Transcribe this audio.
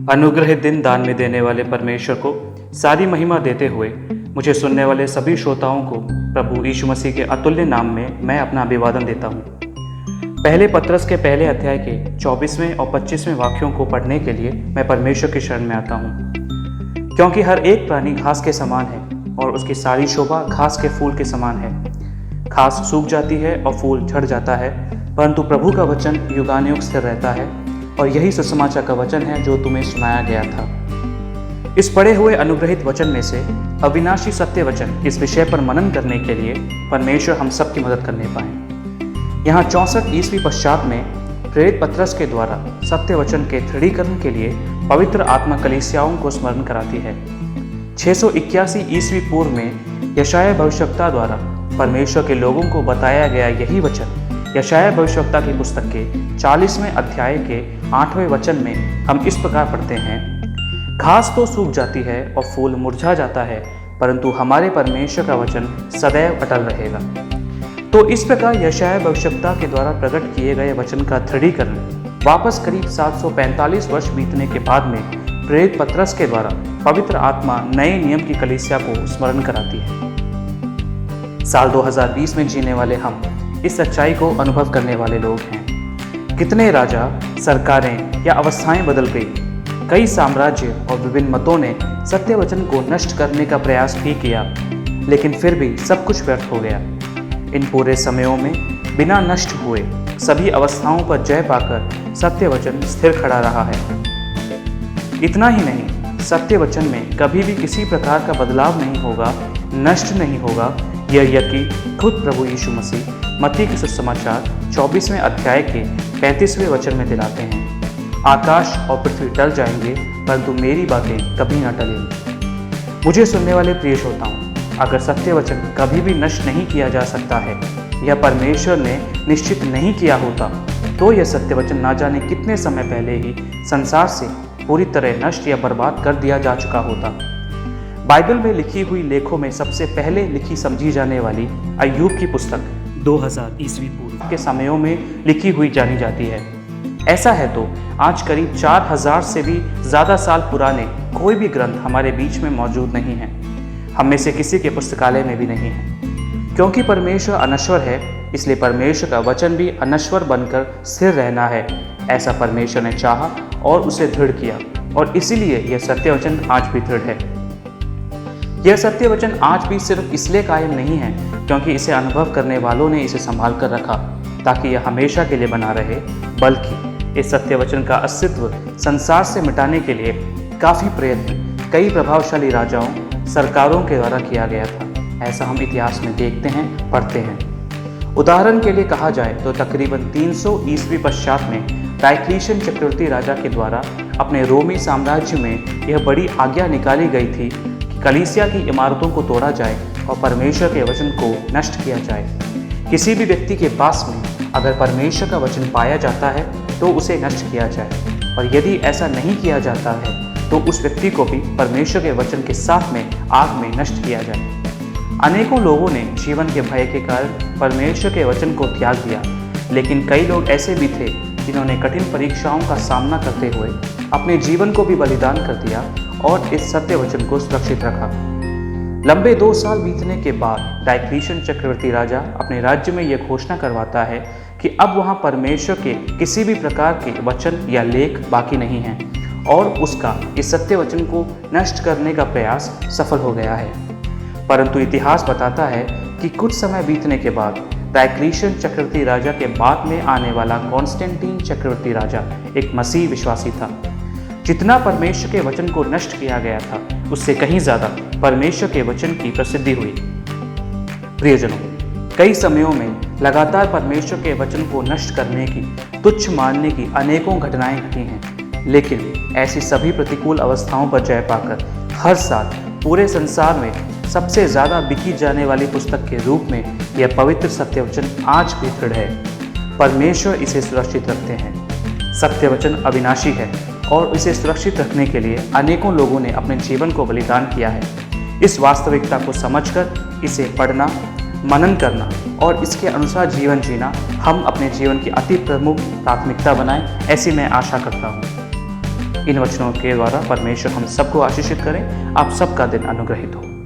अनुग्रहित दिन दान में देने वाले परमेश्वर को सारी महिमा देते हुए मुझे सुनने वाले सभी श्रोताओं को प्रभु यीशु मसीह के अतुल्य नाम में मैं अपना अभिवादन देता हूँ। पहले पत्रस के पहले अध्याय के 24वें और 25वें वाक्यों को पढ़ने के लिए मैं परमेश्वर की शरण में आता हूँ। क्योंकि हर एक प्राणी घास के समान है और उसकी सारी शोभा घास के फूल के समान है। घास सूख जाती है और फूल झड़ जाता है, परंतु प्रभु का वचन युगानुयुग स्थिर रहता है। और यही सुसमाचार का वचन है जो तुम्हें सुनाया गया था। इस पढ़े हुए अनुग्रहित वचन में से अविनाशी सत्य वचन इस विषय पर मनन करने के लिए परमेश्वर हम सब की मदद करने पाए। यहाँ 64 ईस्वी पश्चात में प्रेरित पत्रस के द्वारा सत्य वचन के दृढ़ीकरण के लिए पवित्र आत्मा कलीसियाओं को स्मरण कराती है। 681 ईस्वी पूर्व में यशायाह भविष्यवक्ता द्वारा परमेश्वर के लोगों को बताया गया यही वचन यशायाह भविष्यवक्ता की पुस्तक के 40वें अध्याय के 8वें वचन में हम इस प्रकार पढ़ते हैं, घास तो सूख जाती है और फूल मुरझा जाता है, परंतु हमारे परमेश्वर का वचन सदैव अटल रहेगा। तो इस प्रकार यशायाह भविष्यवक्ता के द्वारा प्रकट किए गए वचन का दृढ़ीकरण वापस करीब 745 वर्ष बीतने के बाद में प्रेरित पत्रस के द्वारा पवित्र आत्मा नए नियम की कलीसिया को स्मरण कराती है। साल 2020 में जीने वाले हम इस सच्चाई को अनुभव करने वाले लोग हैं। कितने राजा, सरकारें या अवस्थाएं बदल गई। कई साम्राज्य और विभिन्न मतों ने सत्य वचन को नष्ट करने का प्रयास भी किया, लेकिन फिर भी सब कुछ व्यर्थ हो गया। इन पूरे समयों में बिना नष्ट हुए सभी अवस्थाओं पर जय पाकर सत्य वचन स्थिर खड़ा रहा है। इतना ही नहीं, सत्य वचन में कभी भी किसी प्रकार का बदलाव नहीं होगा, नष्ट नहीं होगा। यह यकीन खुद प्रभु यीशु मसीह मत्ती के सुसमाचार 24वें अध्याय के 35वें वचन में दिलाते हैं, आकाश और पृथ्वी टल जाएंगे परंतु मेरी बातें कभी न टलेंगी। मुझे सुनने वाले प्रिय श्रोताओं, अगर सत्य वचन कभी भी नष्ट नहीं किया जा सकता है या परमेश्वर ने निश्चित नहीं किया होता, तो यह सत्य वचन ना जाने कितने समय पहले ही संसार से पूरी तरह नष्ट या बर्बाद कर दिया जा चुका होता। बाइबल में लिखी हुई लेखों में सबसे पहले लिखी समझी जाने वाली अय्यूब की पुस्तक 2000 ईस्वी पूर्व के समयों में लिखी हुई जानी जाती है। ऐसा है तो आज करीब 4000 से भी ज़्यादा साल पुराने कोई भी ग्रंथ हमारे बीच में मौजूद नहीं है। हम में से किसी के पुस्तकालय में भी नहीं है। क्योंकि परमेश्वर अनश्वर है, इसलिए परमेश्वर का वचन भी अनश्वर बनकर स्थिर रहना है। ऐसा परमेश्वर ने चाहा और उसे दृढ़ किया, और इसीलिए यह सत्य वचन आज भी दृढ़ है। यह सत्य वचन आज भी सिर्फ इसलिए कायम नहीं है क्योंकि इसे अनुभव करने वालों ने इसे संभाल कर रखा ताकि यह हमेशा के लिए बना रहे, बल्कि इस सत्य वचन का अस्तित्व संसार से मिटाने के लिए काफ़ी प्रयत्न कई प्रभावशाली राजाओं, सरकारों के द्वारा किया गया था। ऐसा हम इतिहास में देखते हैं, पढ़ते हैं। उदाहरण के लिए कहा जाए तो तकरीबन 300 ईस्वी पश्चात में डायक्लीशियन चक्रवर्ती राजा के द्वारा अपने रोमी साम्राज्य में यह बड़ी आज्ञा निकाली गई थी कि कलीसिया की इमारतों को तोड़ा जाए और परमेश्वर के वचन को नष्ट किया जाए। किसी भी व्यक्ति के पास में अगर परमेश्वर का वचन पाया जाता है तो उसे नष्ट किया जाए, और यदि ऐसा नहीं किया जाता है तो उस व्यक्ति को भी परमेश्वर के वचन के साथ में आग में नष्ट किया जाए। अनेकों लोगों ने जीवन के भय के कारण परमेश्वर के वचन को त्याग दिया, लेकिन कई लोग ऐसे भी थे जिन्होंने कठिन परीक्षाओं का सामना करते हुए अपने जीवन को भी बलिदान कर दिया और इस सत्य वचन को सुरक्षित रखा। लंबे 2 साल बीतने के बाद डायक्लीशियन चक्रवर्ती राजा अपने राज्य में यह घोषणा करवाता है कि अब वहाँ परमेश्वर के किसी भी प्रकार के वचन या लेख बाकी नहीं हैं, और उसका इस सत्य वचन को नष्ट करने का प्रयास सफल हो गया है। परंतु इतिहास बताता है कि कुछ समय बीतने के बाद डायक्लीशियन चक्रवर्ती राजा के बाद में आने वाला कॉन्स्टेंटीन चक्रवर्ती राजा एक मसीह विश्वासी था। जितना परमेश्वर के वचन को नष्ट किया गया था, उससे कहीं ज़्यादा परमेश्वर के वचन की प्रसिद्धि हुई। प्रियजनों, कई समयों में लगातार परमेश्वर के वचन को नष्ट करने की, तुच्छ मानने की अनेकों घटनाएं घटी हैं, लेकिन ऐसी सभी प्रतिकूल अवस्थाओं पर जय पाकर हर साल पूरे संसार में सबसे ज़्यादा बिकी जाने वाली पुस्तक के रूप में यह पवित्र सत्य वचन आज भी दृढ़ है। परमेश्वर इसे सुरक्षित रखते हैं। सत्य वचन अविनाशी है और इसे सुरक्षित रखने के लिए अनेकों लोगों ने अपने जीवन को बलिदान किया है। इस वास्तविकता को समझकर इसे पढ़ना, मनन करना और इसके अनुसार जीवन जीना हम अपने जीवन की अति प्रमुख प्राथमिकता बनाएं, ऐसी मैं आशा करता हूँ। इन वचनों के द्वारा परमेश्वर हम सबको आशीषित करें। आप सबका दिन अनुग्रहित हो।